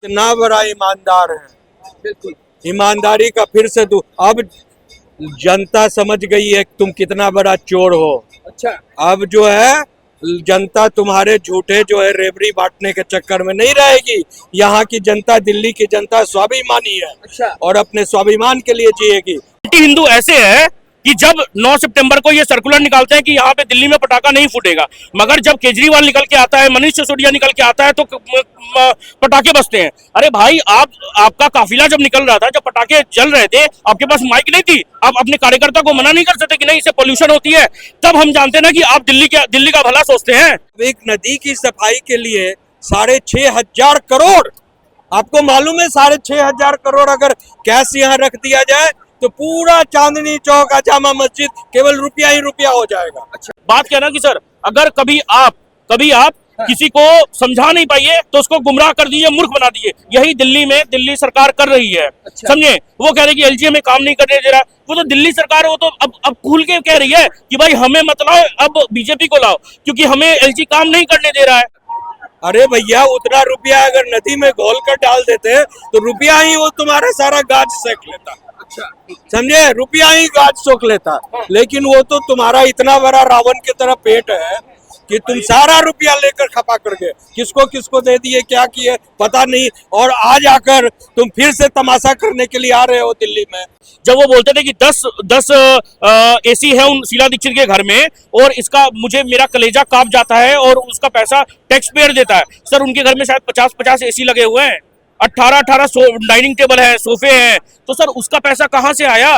इतना बड़ा ईमानदार है, बिल्कुल। ईमानदारी का फिर से अब जनता समझ गई है कि तुम कितना बड़ा चोर हो। अच्छा। अब जो है जनता तुम्हारे झूठे जो है रेवड़ी बांटने के चक्कर में नहीं रहेगी। यहाँ की जनता, दिल्ली की जनता स्वाभिमानी है। अच्छा। और अपने स्वाभिमान के लिए जिएगी। एंटी हिंदू ऐसे है कि जब 9 सितंबर को ये सर्कुलर निकालते हैं कि यहाँ पे दिल्ली में पटाखा नहीं फूटेगा, मगर जब केजरीवाल निकल के आता है, मनीष सिसोदिया निकल के आता है तो पटाखे बजते हैं। अरे भाई, आपका काफिला जब निकल रहा था, जब पटाखे जल रहे थे, आपके पास माइक नहीं थी, आप अपने कार्यकर्ता को मना नहीं कर सकते कि नहीं इससे पोल्यूशन होती है। तब हम जानते हैं ना कि आप दिल्ली का भला सोचते हैं। एक नदी की सफाई के लिए 6,500 करोड़, आपको मालूम है 6,500 करोड़ अगर कैश यहाँ रख दिया जाए तो पूरा चांदनी चौक, जामा मस्जिद केवल रुपया ही रुपया हो जाएगा। अच्छा, बात क्या ना कि सर, अगर कभी आप किसी को समझा नहीं पाइए तो उसको गुमराह कर दिए, मूर्ख बना दिए। यही दिल्ली में दिल्ली सरकार कर रही है। अच्छा। समझे, वो कह रही कि एलजीए में काम नहीं करने दे रहा। वो तो दिल्ली सरकार, वो तो अब खुल के कह रही है कि भाई हमें मत लाओ, अब बीजेपी को लाओ, क्योंकि हमें एलजी काम नहीं करने दे रहा है। अरे भैया, उतना रुपया अगर नदी में घोल कर डाल देते तो रुपया ही वो तुम्हारा सारा गाज सेक लेता। अच्छा। समझे, रुपया ही गाज सोख लेता। लेकिन वो तो तुम्हारा इतना बड़ा रावण की तरह पेट है कि तुम सारा रुपया लेकर खपा कर गए, किसको किसको दे दिए, क्या किए पता नहीं। और आज आकर तुम फिर से तमाशा करने के लिए आ रहे हो दिल्ली में। जब वो बोलते थे कि 10 एसी है उन शीला दीक्षित के घर में, और इसका मेरा कलेजा कांप जाता है, और उसका पैसा टैक्स पेयर देता है। सर, उनके घर में शायद 50 एसी लगे हुए हैं, 18 डाइनिंग टेबल है, सोफे हैं, तो सर उसका पैसा कहां से आया?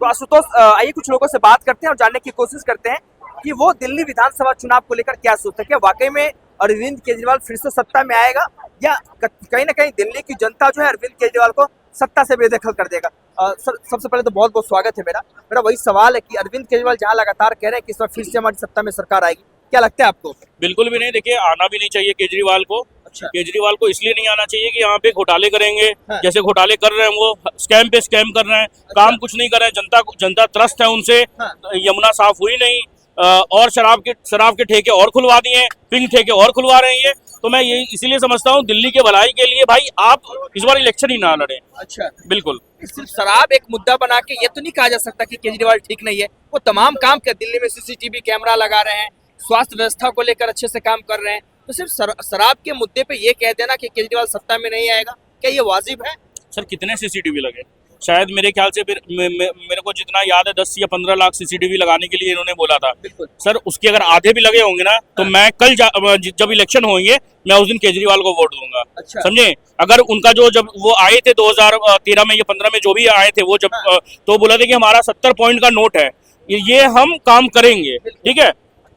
तो आशुतोष, आइए कुछ लोगों से बात करते हैं और जानने की कोशिश करते हैं कि वो दिल्ली विधानसभा चुनाव को लेकर क्या सोचते हैं। क्या वाकई में अरविंद केजरीवाल फिर से सत्ता में आएगा, या कहीं ना कहीं दिल्ली की जनता जो है अरविंद केजरीवाल को सत्ता से बेदखल कर देगा? सर, सबसे पहले तो बहुत बहुत स्वागत है। मेरा वही सवाल है कि अरविंद केजरीवाल जहां लगातार कह रहे हैं कि इस बार फिर से हमारी सत्ता में सरकार आएगी, क्या लगता है आपको? बिल्कुल भी नहीं। देखिए, आना भी नहीं चाहिए केजरीवाल को। अच्छा। केजरीवाल को इसलिए नहीं आना चाहिए कि यहाँ पे घोटाले करेंगे। हाँ। जैसे घोटाले कर रहे हैं, वो स्कैम पे स्कैम कर रहे हैं। अच्छा। काम कुछ नहीं कर रहे हैं, जनता त्रस्त है उनसे। हाँ। यमुना साफ हुई नहीं, और शराब के ठेके और खुलवा दिए, पिंक ठेके और खुलवा रहे हैं ये। तो मैं ये इसीलिए समझता हूँ, दिल्ली के भलाई के लिए भाई आप इस बार इलेक्शन ही ना लड़े। अच्छा। बिल्कुल। सिर्फ शराब एक मुद्दा बना के ये तो नहीं कहा जा सकता कि केजरीवाल ठीक नहीं है। वो तमाम काम कर, दिल्ली में सीसीटीवी कैमरा लगा रहे हैं, स्वास्थ्य व्यवस्था को लेकर अच्छे से काम कर रहे हैं। तो सिर्फ शराब के मुद्दे पे ये कह देना कि केजरीवाल सत्ता में नहीं आएगा, क्या ये वाजिब है? सर, कितने सीसीटीवी लगे? शायद मेरे ख्याल से मेरे को जितना याद है 10 या 15 लाख सीसीटीवी लगाने के लिए इन्होंने बोला था। सर, उसके अगर आधे भी लगे होंगे ना तो मैं कल जब इलेक्शन होंगे मैं उस दिन केजरीवाल को वोट दूंगा। अच्छा। समझे, अगर उनका जब वो आए थे 2013 में या 15 में, जो भी आए थे वो जब तो बोला था कि हमारा 70 पॉइंट का नोट है, ये हम काम करेंगे। ठीक है,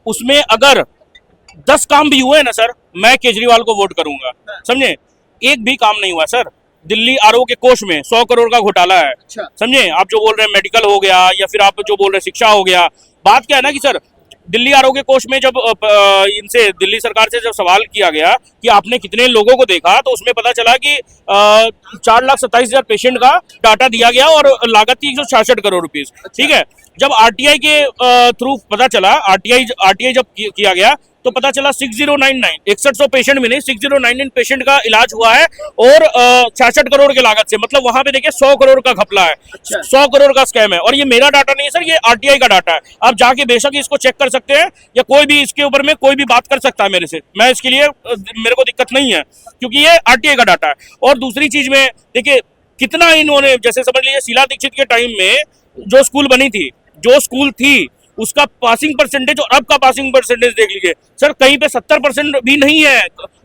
उसमें अगर 10 काम भी हुए ना सर, मैं केजरीवाल को वोट करूंगा। समझे, एक भी काम नहीं हुआ सर। दिल्ली आरोग्य कोष में 100 करोड़ का घोटाला है। अच्छा। समझे, आप जो बोल रहे हैं मेडिकल हो गया, या फिर आप जो बोल रहे हैं शिक्षा हो गया। बात क्या है ना कि सर, दिल्ली आरोग्य कोष में जब इनसे, दिल्ली सरकार से जब सवाल किया गया कि आपने कितने लोगों को देखा, तो उसमें पता चला कि 4,27,000 पेशेंट का डाटा दिया गया और लागत थी 166 करोड़ रुपीस। ठीक है, जब आरटीआई के थ्रू पता चला, आरटीआई जब किया गया तो पता चला 6099 6100 पेशेंट में नहीं, 6099 पेशेंट का इलाज हुआ है, और 66 करोड़ के लागत से। मतलब वहां पे देखिए 100 करोड़ का घपला है। अच्छा। 100 करोड़ का स्कैम है। और ये मेरा डाटा नहीं है सर, ये आरटीआई का डाटा है। आप जाके बेशक इसको चेक कर सकते हैं, या कोई भी इसके ऊपर में कोई भी बात कर सकता है मेरे से। मैं इसके लिए, मेरे को दिक्कत नहीं है, क्योंकि ये आरटीआई का डाटा है। और दूसरी चीज में देखिए, कितना इन्होंने, जैसे समझ लीजिए शीला दीक्षित के टाइम में जो स्कूल बनी थी, जो स्कूल थी, उसका पासिंग परसेंटेज और अब का पासिंग परसेंटेज देख लीजिए सर, कहीं पे 70% भी नहीं है,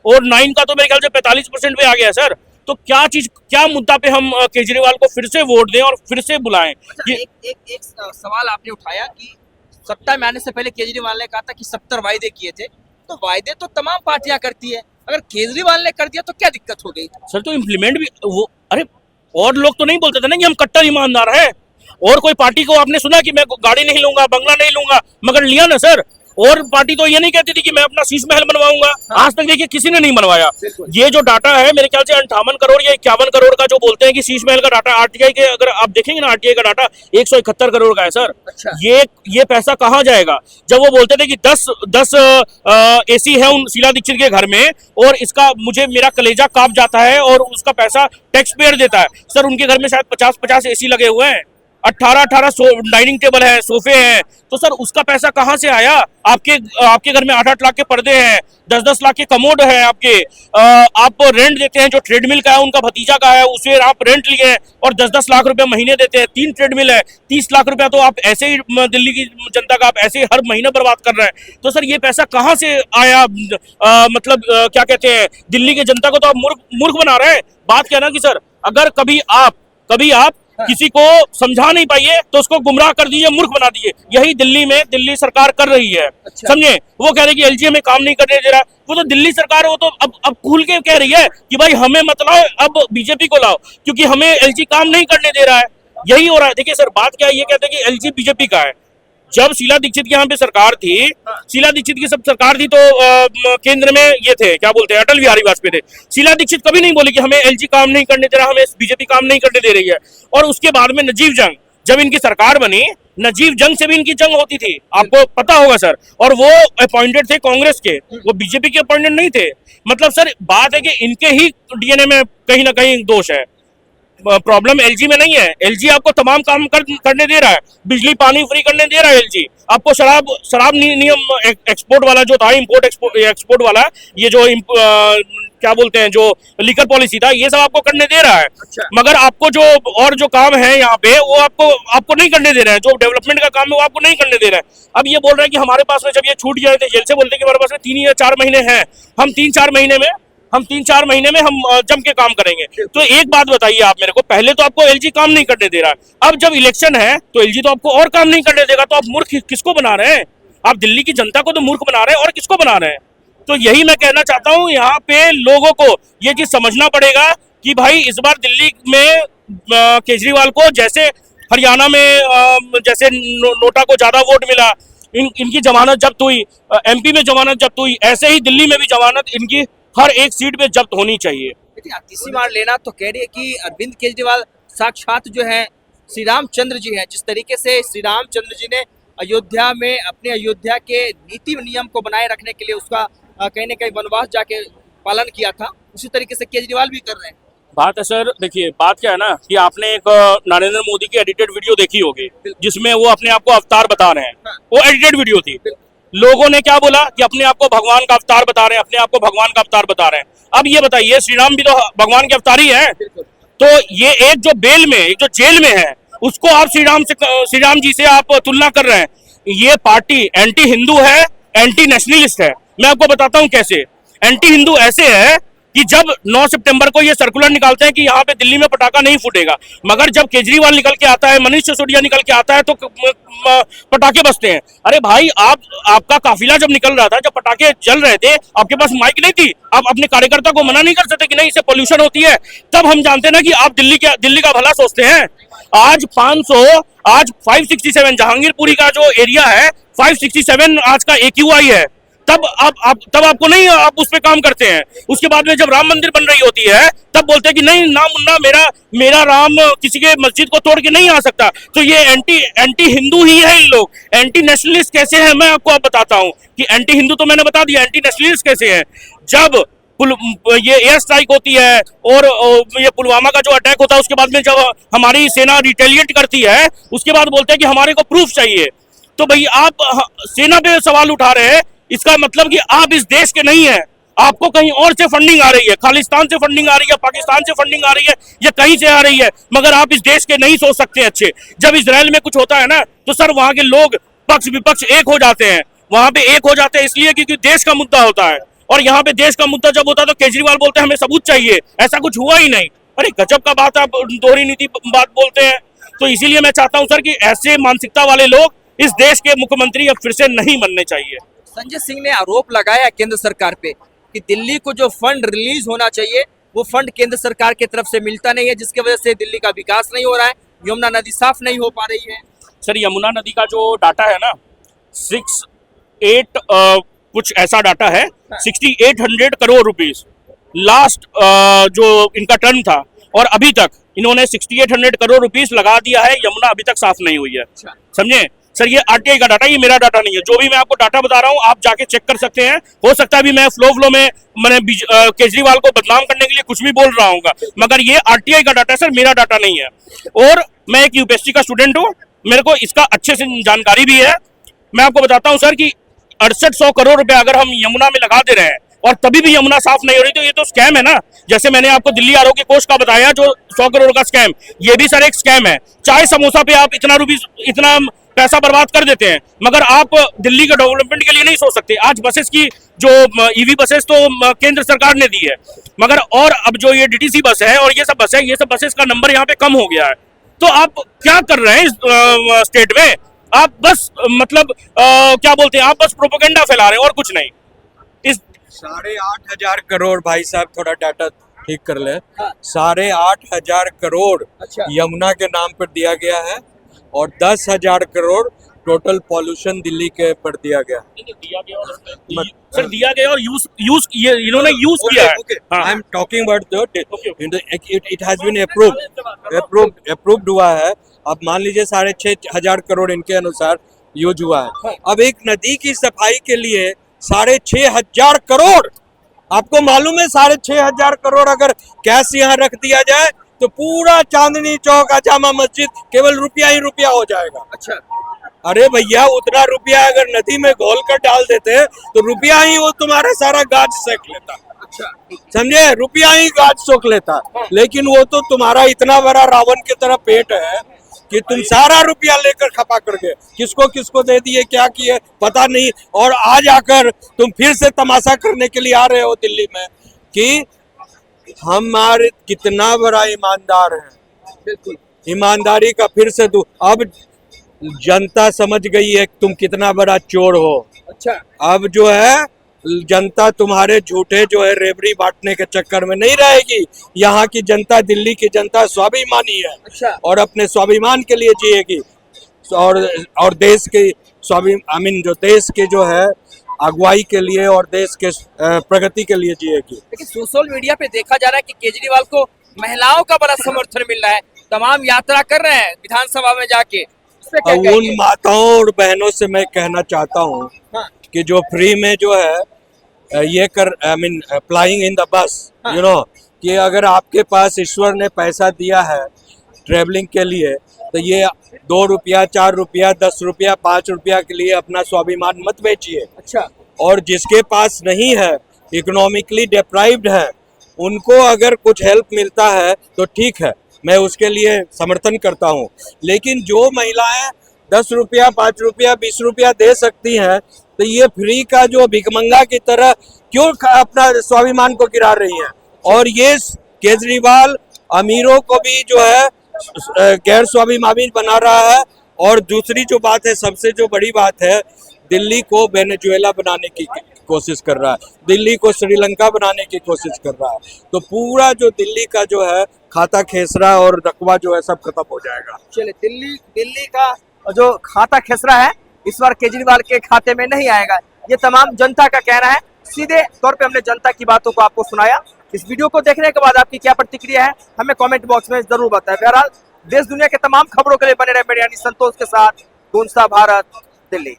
और 9 का तो मेरे ख्याल से 45% पे आ गया सर। तो क्या मुद्दा पे हम केजरीवाल को फिर से वोट दें और फिर से बुलाएं? अच्छा, एक सवाल आपने उठाया कि सत्ता में आने से पहले केजरीवाल ने कहा था कि 70 वायदे किए थे। तो वायदे तो तमाम पार्टियां करती है, अगर केजरीवाल ने कर दिया तो क्या दिक्कत हो गई? सर, तो इम्प्लीमेंट भी वो, अरे और लोग तो नहीं बोलते थे ना कि हम कट्टर ईमानदार है। और कोई पार्टी को आपने सुना कि मैं गाड़ी नहीं लूंगा, बंगला नहीं लूंगा, मगर लिया ना सर। और पार्टी तो ये नहीं कहती थी कि मैं अपना शीश महल बनवाऊंगा। आज तक देखिए किसी ने नहीं बनवाया। बिल्कुल। ये जो डाटा है मेरे ख्याल से 58 करोड़ या 51 करोड़ का जो बोलते हैं कि शीश महल का डाटा, आरटीआई के अगर आप देखेंगे ना, आरटीआई का डाटा 171 करोड़ का है सर। अच्छा। ये पैसा कहाँ जाएगा? जब वो बोलते थे कि 10 एसी है उन शीला दीक्षित के घर में, और इसका मुझे मेरा कलेजा कांप जाता है, और उसका पैसा टैक्स पेयर देता है। सर उनके घर में शायद 50-50 एसी लगे हुए हैं, 18-18 डाइनिंग टेबल है, सोफे हैं, तो सर उसका पैसा कहाँ से आया? आपके घर में 8-8 लाख के पर्दे हैं, 10-10 लाख के कमोड है आपके, आप रेंट देते हैं, जो ट्रेडमिल का है उनका भतीजा का है, उसे आप रेंट लिए हैं और 10-10 लाख रुपए महीने देते हैं। 3 ट्रेडमिल है, 30 लाख रुपया तो आप ऐसे ही दिल्ली की जनता का आप ऐसे ही हर महीने बर्बाद कर रहे हैं। तो सर ये पैसा कहाँ से आया? मतलब क्या कहते हैं, दिल्ली की जनता को तो आप मूर्ख बना रहे हैं। बात क्या ना कि सर अगर कभी आप किसी को समझा नहीं पाइए तो उसको गुमराह कर दीजिए, मूर्ख बना दीजिए। यही दिल्ली में दिल्ली सरकार कर रही है। अच्छा। समझे? वो कह रहे कि एलजी हमें काम नहीं करने दे रहा, वो तो दिल्ली सरकार है, वो तो अब खुल के कह रही है कि भाई हमें मत लाओ, अब बीजेपी को लाओ, क्योंकि हमें एलजी काम नहीं करने दे रहा है। यही हो रहा है। देखिए सर बात क्या है, ये कहते हैं कि एलजी बीजेपी का है। जब शीला दीक्षित की यहाँ पे सरकार थी, शीला दीक्षित की सब सरकार थी, तो केंद्र में ये थे, क्या बोलते हैं, अटल बिहारी वाजपेयी थे। शीला दीक्षित कभी नहीं बोली कि हमें एलजी काम नहीं करने दे रहा, हमें बीजेपी काम नहीं करने दे रही है। और उसके बाद में नजीब जंग, जब इनकी सरकार बनी, नजीब जंग से भी इनकी जंग होती थी, आपको पता होगा सर। और वो अपॉइंटेड थे कांग्रेस के, वो बीजेपी के अपॉइंटेड नहीं थे। मतलब सर बात है कि इनके ही डीएनए में कहीं ना कहीं दोष है। प्रॉब्लम एलजी में नहीं है। एलजी आपको तमाम काम करने दे रहा है, बिजली पानी फ्री करने दे रहा है एलजी आपको। शराब नियम एक्सपोर्ट वाला जो था, इंपोर्ट एक्सपोर्ट वाला, ये जो क्या बोलते हैं, जो लीकर पॉलिसी था, ये सब आपको करने दे रहा है। अच्छा। मगर आपको जो और जो काम है यहाँ पे, वो आपको नहीं करने दे रहे हैं। जो डेवलपमेंट का काम है वो आपको नहीं करने दे रहे हैं। अब ये बोल रहे हैं कि हमारे पास में जब ये छूट गए थे जेल से, बोलते हैं कि हमारे पास में 3 या 4 महीने हैं, हम 3-4 महीने में हम जम के काम करेंगे। तो एक बात बताइए आप मेरे को, पहले तो आपको एलजी काम नहीं करने दे रहा है, अब जब इलेक्शन है तो एलजी तो आपको और काम नहीं करने देगा। तो आप मूर्ख किसको बना रहे हैं? आप दिल्ली की जनता को तो मूर्ख बना रहे हैं, और किसको बना रहे हैं? तो यही मैं कहना चाहता हूँ, यहाँ पे लोगों को ये चीज समझना पड़ेगा कि भाई इस बार दिल्ली में केजरीवाल को, जैसे हरियाणा में जैसे नोटा को ज्यादा वोट मिला, इनकी जमानत जब्त हुई, एमपी में जमानत जब्त हुई, ऐसे ही दिल्ली में भी जमानत इनकी हर एक सीट पे जब्त होनी चाहिए। लेकिन तीसरी बार लेना तो कह रही है कि अरविंद केजरीवाल साक्षात जो है श्री रामचंद्र जी हैं। जिस तरीके से श्री रामचंद्र जी ने अयोध्या में अपने अयोध्या के नीति नियम को बनाए रखने के लिए उसका कहीं ना कहीं वनवास जाके पालन किया था, उसी तरीके से केजरीवाल भी कर रहे हैं। बात है सर, देखिए बात क्या है ना कि आपने एक नरेंद्र मोदी की एडिटेड वीडियो देखी होगी, जिसमें वो अपने आप को अवतार बता रहे हैं। वो एडिटेड वीडियो थी। लोगों ने क्या बोला कि अपने आप को भगवान का अवतार बता रहे हैं, अपने आप को भगवान का अवतार बता रहे हैं। अब ये बताइए, श्री राम भी तो भगवान के अवतार ही है। तो ये एक जो बेल में, एक जो जेल में है, उसको आप श्री राम जी से आप तुलना कर रहे हैं। ये पार्टी एंटी हिंदू है, एंटी नेशनलिस्ट है। मैं आपको बताता हूं कैसे। एंटी हिंदू ऐसे है कि जब 9 सितंबर को ये सर्कुलर निकालते हैं कि यहाँ पे दिल्ली में पटाखा नहीं फूटेगा, मगर जब केजरीवाल निकल के आता है, मनीष सिसोदिया निकल के आता है, तो पटाखे बजते हैं। अरे भाई, आपका काफिला जब निकल रहा था, जब पटाखे जल रहे थे, आपके पास माइक नहीं थी, आप अपने कार्यकर्ता को मना नहीं कर सकते कि नहीं इससे पोल्यूशन होती है। तब हम जानते ना कि आप दिल्ली का भला सोचते हैं। आज 567 जहांगीरपुरी का जो एरिया है, 567 आज का AQI है। तब आपको नहीं, आप उस पे काम करते हैं। उसके बाद में जब राम मंदिर बन रही होती है, तब बोलते हैं कि नहीं ना मुन्ना, मेरा राम किसी के मस्जिद को तोड़ के नहीं आ सकता। तो ये एंटी हिंदू ही है। इन लोग एंटी नेशनलिस्ट कैसे हैं, मैं आपको बताता हूं कि एंटी हिंदू तो मैंने बता दिया, एंटी नेशनलिस्ट कैसे हैं। जब ये एयर स्ट्राइक होती है और ये पुलवामा का जो अटैक होता है, उसके बाद में जब हमारी सेना रिटेलिएट करती है, उसके बाद बोलते हैं कि हमारे को प्रूफ चाहिए। तो भाई आप सेना पे सवाल उठा रहे हैं, इसका मतलब कि आप इस देश के नहीं है। आपको कहीं और से फंडिंग आ रही है, खालिस्तान से फंडिंग आ रही है, पाकिस्तान से फंडिंग आ रही है, या कहीं से आ रही है, मगर आप इस देश के नहीं सोच सकते अच्छे। जब इजराइल में कुछ होता है ना, तो सर वहां के लोग पक्ष विपक्ष एक हो जाते हैं। वहां पे एक हो जाते हैं इसलिए क्योंकि देश का मुद्दा होता है, और यहाँ पे देश का मुद्दा जब होता है तो केजरीवाल बोलते हैं हमें सबूत चाहिए। ऐसा कुछ हुआ ही नहीं। अरे गजब का बात, आप दोहरी नीति बात बोलते हैं। तो इसीलिए मैं चाहता हूं सर कि ऐसे मानसिकता वाले लोग इस देश के मुख्यमंत्री अब फिर से नहीं बनने चाहिए। संजय सिंह ने आरोप लगाया केंद्र सरकार पे कि दिल्ली को जो फंड रिलीज होना चाहिए, वो फंड केंद्र सरकार की तरफ से मिलता नहीं है, जिसकी वजह से दिल्ली का विकास नहीं हो रहा है, यमुना नदी साफ नहीं हो पा रही है। सर यमुना नदी का जो डाटा है ना, 68 कुछ ऐसा डाटा है, 6800 करोड़ रुपीस लास्ट जो इनका टर्न था, और अभी तक इन्होंने 6800 करोड़ रुपीस लगा दिया है, यमुना अभी तक साफ नहीं हुई है। समझे सर, ये आरटीआई का डाटा, ये मेरा डाटा नहीं है। जो भी मैं आपको डाटा बता रहा हूँ आप जाके चेक कर सकते हैं। हो सकता है अभी मैं फ्लो में मैंने केजरीवाल को बदनाम करने के लिए कुछ भी बोल रहा हूँ, मगर ये आरटीआई का डाटा है सर, मेरा डाटा नहीं है। और मैं एक यूपीएससी का स्टूडेंट हूँ, मेरे को इसका अच्छे से जानकारी भी है। मैं आपको बताता हूँ सर कि 6800 करोड़ रुपए अगर हम यमुना में लगा दे रहे हैं और तभी भी यमुना साफ नहीं हो रही, तो ये तो स्कैम है ना। जैसे मैंने आपको दिल्ली आरोग्य कोष का बताया जो 100 करोड़ का स्कैम, ये भी सर एक स्कैम है। चाय समोसा पे आप इतना पैसा बर्बाद कर देते हैं, मगर आप दिल्ली के डेवलपमेंट के लिए नहीं सोच सकते। आज बसेस की जो ईवी बसेस तो केंद्र सरकार ने दी है, मगर और अब जो ये डीटीसी बस है और ये सब बस है, ये सब बसेस का नंबर यहाँ पे कम हो गया है। तो आप क्या कर रहे हैं इस स्टेट में? आप बस मतलब क्या बोलते हैं, आप बस प्रोपेगेंडा फैला रहे हैं और कुछ नहीं। इस 8,500 करोड़, भाई साहब थोड़ा डाटा ठीक कर ले। हाँ। 8,500 करोड़ अच्छा। यमुना के नाम पर दिया गया है और 10,000 करोड़ टोटल पॉल्यूशन दिल्ली के पर दिया गया। दिया गया और सर दिया गया और यूज इन्होंने यूज किया है। I am talking about it has been approved हुआ है। अब मान लीजिए 6,500 करोड़ इनके अनुसार यूज हुआ है। अब एक नदी की सफाई के लिए 6,500 करोड़, आपको मालूम है 6,500 करोड़ अगर कैश यहाँ रख दिया जाए तो पूरा चांदनी चौक जामा मस्जिद केवल रुपया ही रुपया हो जाएगा। अच्छा। अरे भैया, उतना रुपया अगर नदी में घोल कर डाल देते तो रुपया ही वो तुम्हारा सारा गाज सेक लेता। अच्छा। समझे, रुपया ही गाज सोख लेता। लेकिन वो तो तुम्हारा इतना बड़ा रावण की तरह पेट है कि तुम सारा रुपया लेकर खपा कर गए, किसको किसको दे दिए, क्या किए पता नहीं। और आज आकर तुम फिर से तमाशा करने के लिए आ रहे हो दिल्ली में कि हमारे कितना बड़ा ईमानदार है। ईमानदारी का फिर से अब जनता समझ गई है तुम कितना बड़ा चोर हो। अच्छा। अब जो है जनता तुम्हारे झूठे जो है रेवड़ी बांटने के चक्कर में नहीं रहेगी। यहाँ की जनता, दिल्ली की जनता स्वाभिमानी है। अच्छा। और अपने स्वाभिमान के लिए जिएगी और देश के जो देश के जो है अगुवाई के लिए और देश के प्रगति के लिए जिएगी। लेकिन सोशल मीडिया पे देखा जा रहा है कि केजरीवाल को महिलाओं का बड़ा समर्थन मिल रहा है, तमाम यात्रा कर रहे हैं विधानसभा में जाके। उन माताओं और बहनों से मैं कहना चाहता हूँ कि जो फ्री में जो है ये flying in the bus, you know, कि अगर आपके पास ईश्वर ने पैसा दिया है ट्रेवलिंग के लिए तो ये 2 रुपया, 4 रुपया, 10 रुपया, 5 रुपया के लिए अपना स्वाभिमान मत बेचिए। अच्छा। और जिसके पास नहीं है, इकोनॉमिकली डिप्राइव्ड है, उनको अगर कुछ हेल्प मिलता है तो ठीक है, मैं उसके लिए समर्थन करता हूँ। लेकिन जो महिलाएं 10 रुपया, 5 रुपया, 20 रुपया दे सकती हैं, तो ये फ्री का जो भिखमंगा की तरह क्यों अपना स्वाभिमान को गिरा रही हैं? और ये केजरीवाल अमीरों को भी जो है गैर स्वाभिमानी बना रहा है। और दूसरी जो बात है, सबसे जो बड़ी बात है, दिल्ली को वेनेजुएला बनाने की कोशिश कर रहा है, दिल्ली को श्रीलंका बनाने की कोशिश कर रहा है। तो पूरा जो दिल्ली का जो है खाता खेसरा और रकबा जो है सब खत्म हो जाएगा। चलिए, दिल्ली का जो खाता खेसरा है इस बार केजरीवाल के खाते में नहीं आएगा, ये तमाम जनता का कहना है। सीधे तौर पे हमने जनता की बातों को आपको सुनाया। इस वीडियो को देखने के बाद आपकी क्या प्रतिक्रिया है हमें कमेंट बॉक्स में जरूर बताएं। बहरहाल देश दुनिया के तमाम खबरों के लिए बने रहे मेरे यानी संतोष के साथ। गुंसा भारत, दिल्ली।